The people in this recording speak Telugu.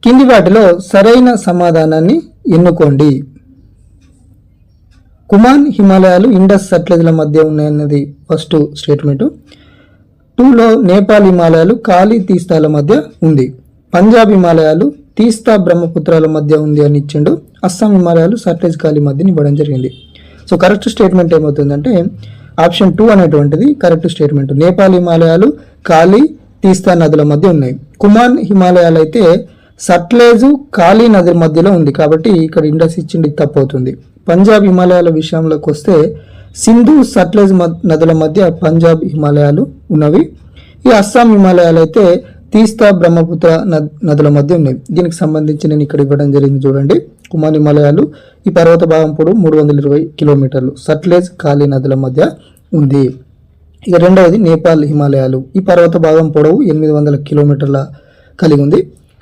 కింది వాటిలో సరైన సమాధానాన్ని ఎన్నుకోండి. కుమాన్ హిమాలయాలు ఇండస్ సట్లెజ్ల మధ్య ఉన్నాయన్నది ఫస్ట్ స్టేట్మెంటు. 2లో నేపాల్ హిమాలయాలు కాళీ తీస్తాల మధ్య ఉంది. పంజాబ్ హిమాలయాలు తీస్తా బ్రహ్మపుత్రాల మధ్య ఉంది అని ఇచ్చిండు. అస్సాం హిమాలయాలు సట్లెజ్ కాళీ మధ్యని ఇవ్వడం జరిగింది. సో కరెక్ట్ స్టేట్మెంట్ ఏమవుతుందంటే ఆప్షన్ 2 అనేటువంటిది కరెక్ట్ స్టేట్మెంట్. నేపాల్ హిమాలయాలు కాళీ తీస్తా నదుల మధ్య ఉన్నాయి. కుమాన్ హిమాలయాలు అయితే సట్లెజ్ కాళీ నదుల మధ్యలో ఉంది కాబట్టి ఇక్కడ ఇండస్ ఇచ్చింది తప్పు అవుతుంది. పంజాబ్ హిమాలయాల విషయంలోకి వస్తే సింధు సట్లెజ్ నదుల మధ్య పంజాబ్ హిమాలయాలు ఉన్నవి. ఈ అస్సాం హిమాలయాలు అయితే తీస్తా బ్రహ్మపుత్ర నదుల మధ్య ఉన్నాయి. దీనికి సంబంధించి నేను ఇక్కడ ఇవ్వడం జరిగింది చూడండి. కుమాన్ హిమాలయాలు ఈ పర్వత భాగం పొడవు 320 కిలోమీటర్లు సట్లెజ్ కాళీ నదుల మధ్య ఉంది. ఇక రెండవది నేపాల్ హిమాలయాలు ఈ పర్వత భాగం పొడవు 800 కిలోమీటర్ల కలిగి ఉంది.